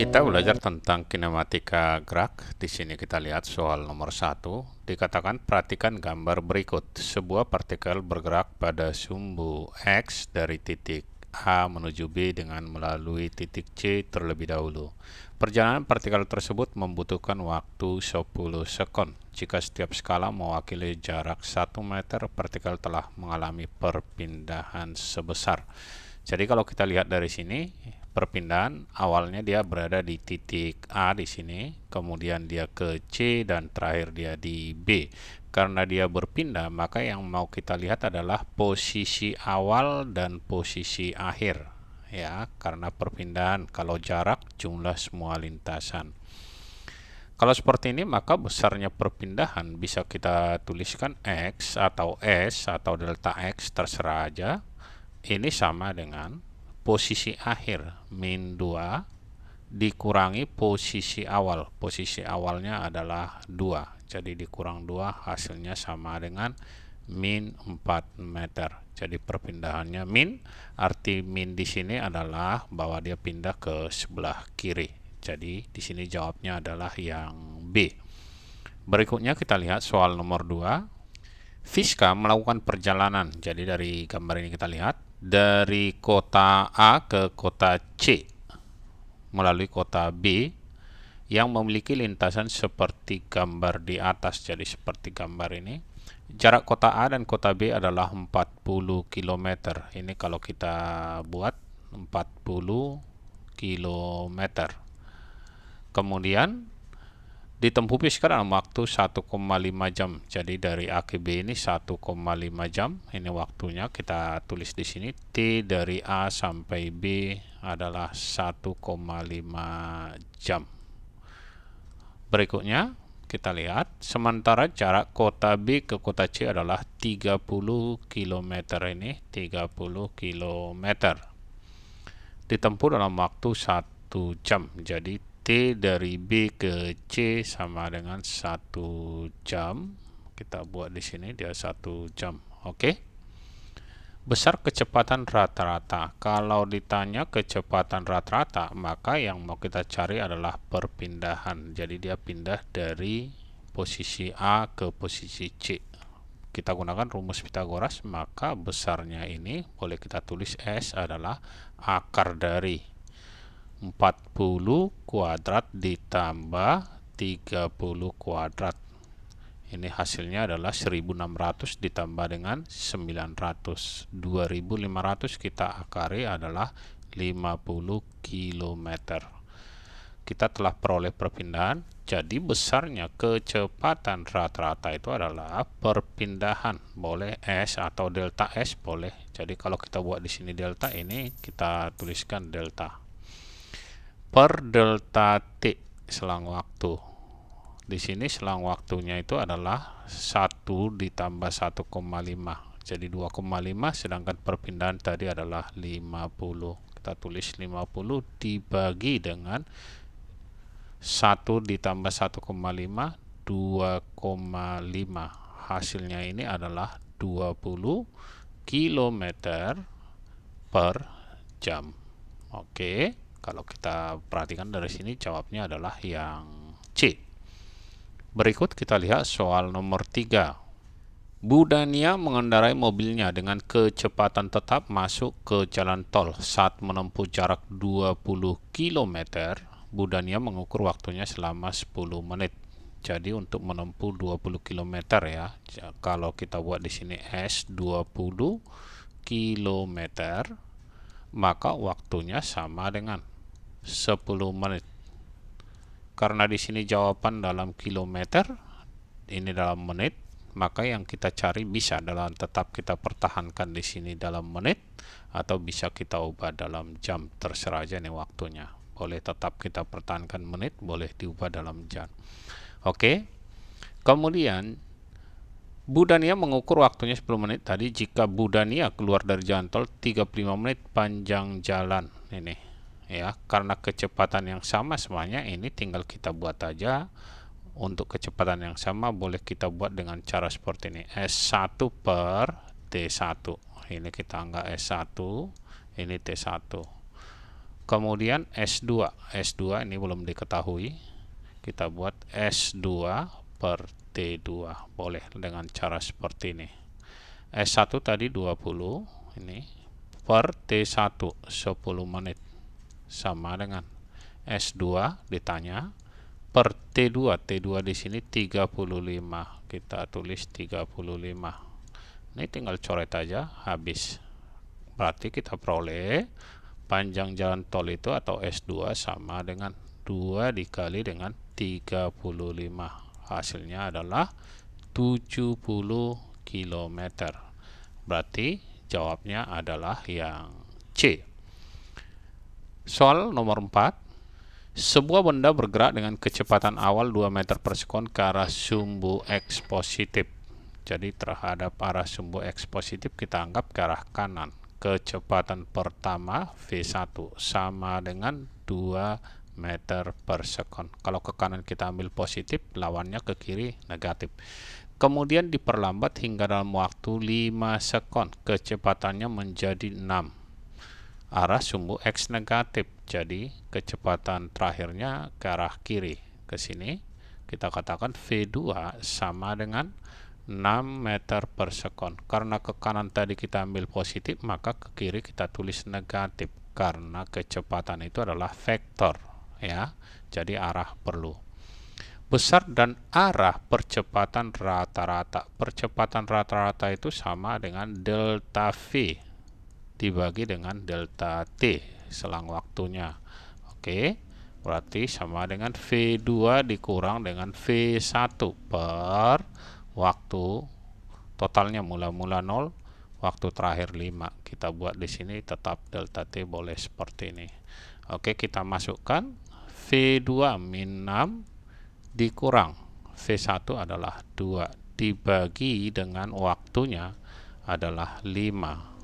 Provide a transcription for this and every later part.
Kita belajar tentang kinematika gerak. Di sini kita lihat soal nomor 1. Dikatakan perhatikan gambar berikut. Sebuah partikel bergerak pada sumbu X dari titik A menuju B dengan melalui titik C terlebih dahulu. Perjalanan partikel tersebut membutuhkan waktu 10 sekon. Jika setiap skala mewakili jarak 1 meter, partikel telah mengalami perpindahan sebesar. Jadi kalau kita lihat dari sini, perpindahan awalnya dia berada di titik A di sini, kemudian dia ke C dan terakhir dia di B. Karena dia berpindah, maka yang mau kita lihat adalah posisi awal dan posisi akhir. Ya, karena perpindahan, kalau jarak jumlah semua lintasan. Kalau seperti ini, maka besarnya perpindahan bisa kita tuliskan X atau S atau delta X, terserah aja. Ini sama dengan posisi akhir min 2 dikurangi posisi awal. Posisi awalnya adalah 2. Jadi dikurang 2 hasilnya sama dengan min 4 meter. Jadi perpindahannya min, arti min di sini adalah bahwa dia pindah ke sebelah kiri. Jadi di sini jawabnya adalah yang B. Berikutnya kita lihat soal nomor 2. Fiska melakukan perjalanan. Jadi dari gambar ini kita lihat dari kota A ke kota C melalui kota B yang memiliki lintasan seperti gambar di atas. Jadi seperti gambar ini. Jarak kota A dan kota B adalah 40 km. Ini kalau kita buat 40 km. Kemudian ditempuh Fiska dalam waktu 1,5 jam. Jadi dari A ke B ini 1,5 jam. Ini waktunya kita tulis di sini. T dari A sampai B adalah 1,5 jam. Berikutnya kita lihat, sementara jarak kota B ke kota C adalah 30 km ini, 30 km. Ditempuh dalam waktu 1 jam. Jadi T dari B ke C sama dengan 1 jam. Kita buat di sini dia 1 jam. Oke. Besar kecepatan rata-rata. Kalau ditanya kecepatan rata-rata, maka yang mau kita cari adalah perpindahan. Jadi dia pindah dari posisi A ke posisi C. Kita gunakan rumus Pitagoras, maka besarnya ini boleh kita tulis S adalah akar dari 40 kuadrat ditambah 30 kuadrat. Ini hasilnya adalah 1600 ditambah dengan 900. 2500 kita akari adalah 50 km. Kita telah peroleh perpindahan. Jadi besarnya kecepatan rata-rata itu adalah perpindahan. Boleh S atau delta S boleh. Jadi kalau kita buat di sini delta, ini kita tuliskan delta per delta T selang waktu. Di sini selang waktunya itu adalah 1 ditambah 1,5. Jadi 2,5, sedangkan perpindahan tadi adalah 50. Kita tulis 50 dibagi dengan 1 ditambah 1,5, 2,5. Hasilnya ini adalah 20 km per jam. Oke. Kalau kita perhatikan dari sini jawabnya adalah yang C. Berikut kita lihat soal nomor 3. Budania mengendarai mobilnya dengan kecepatan tetap masuk ke jalan tol. Saat menempuh jarak 20 km, Budania mengukur waktunya selama 10 menit. Jadi untuk menempuh 20 km ya. Kalau kita buat di sini S 20 km, maka waktunya sama dengan 10 menit. Karena di sini jawaban dalam kilometer, ini dalam menit, maka yang kita cari bisa dalam tetap kita pertahankan di sini dalam menit atau bisa kita ubah dalam jam, terserah aja nih waktunya. Boleh tetap kita pertahankan menit, boleh diubah dalam jam. Oke. Kemudian Budania mengukur waktunya 10 menit tadi. Jika Budania keluar dari jalan tol 35 menit panjang jalan ini. Ya, karena kecepatan yang sama semuanya, ini tinggal kita buat aja. Untuk kecepatan yang sama boleh kita buat dengan cara seperti ini. S1 per T1. Ini kita anggap S1, ini T1. Kemudian S2. S2 ini belum diketahui. Kita buat S2 per T2. Boleh dengan cara seperti ini. S1 tadi 20 ini per T1 10 menit. Sama dengan S2 ditanya per T2. T2 di sini 35. Kita tulis 35. Ini tinggal coret aja, habis. Berarti kita peroleh panjang jalan tol itu atau S2 sama dengan 2 dikali dengan 35. Hasilnya adalah 70 km. Berarti jawabnya adalah yang C. Soal nomor 4. Sebuah benda bergerak dengan kecepatan awal 2 meter per sekon ke arah sumbu X positif. Jadi terhadap arah sumbu X positif kita anggap ke arah kanan. Kecepatan pertama V1 sama dengan 2 meter per sekon. Kalau ke kanan kita ambil positif, lawannya ke kiri negatif. Kemudian diperlambat hingga dalam waktu 5 sekon. Kecepatannya menjadi 6. Arah sumbu X negatif. Jadi kecepatan terakhirnya ke arah kiri. Ke sini kita katakan V2 sama dengan 6 meter per sekon. Karena ke kanan tadi kita ambil positif, maka ke kiri kita tulis negatif. Karena kecepatan itu adalah vektor, ya. Jadi arah perlu. Besar dan arah percepatan rata-rata. Percepatan rata-rata itu sama dengan delta V dibagi dengan delta T selang waktunya. Oke. Berarti sama dengan V2 dikurang dengan V1 per waktu totalnya mula-mula 0, waktu terakhir 5. Kita buat di sini tetap delta T boleh seperti ini. Oke, kita masukkan V2 min 6 dikurang V1 adalah 2 dibagi dengan waktunya adalah 5.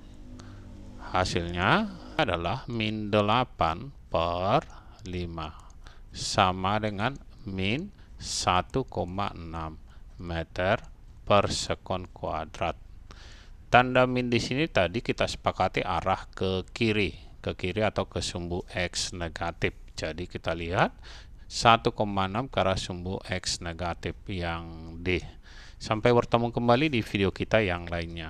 Hasilnya adalah min 8 per 5 sama dengan min 1,6 meter per sekon kuadrat. Tanda min di sini tadi kita sepakati arah ke kiri atau ke sumbu X negatif. Jadi kita lihat 1,6 ke arah sumbu X negatif yang D. Sampai bertemu kembali di video kita yang lainnya.